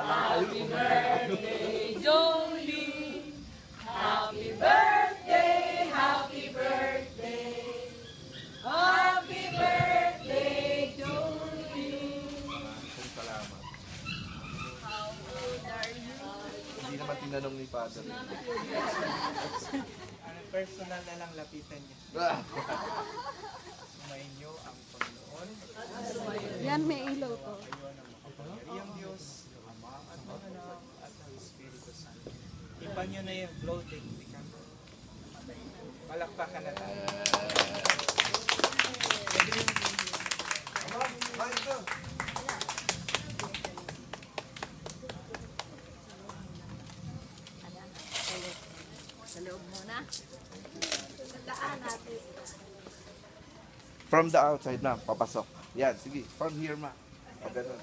Happy birthday, Jolie. Happy birthday, happy birthday. Happy birthday, Jolie. Maraming salamat. How old are you? Hindi naman tinanong ni Father. Personal na lang lapitan niya. Sumainyo ang Panginoon. Yan, may ilaw to. Kayo ng makapangyarihang Diyos, ng Ama at ng Anak at ng Espiritu Santo. Ipan nyo na yung floating. Palakpakan na tayo. Sa loob muna. Tandaan natin. From the outside na, papasok. Yan, sige. From here, ma. O, ganun.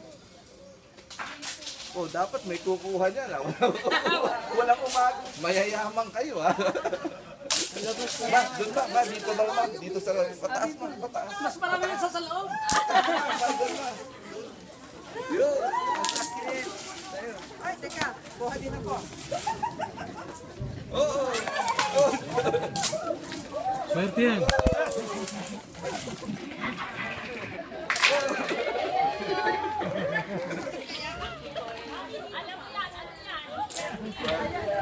Oh, dapat may kukuha niya na. Walang mayayaman kayo, ha? Ma, doon ba? Ma, dito daw, ma. Dito sa pataas, ma. Pataas. Mas marami na sa loob. Ma, doon, ma. Yun. Ay, teka. Kuha din ako. Oo. Swerte yan. Alam mo yan.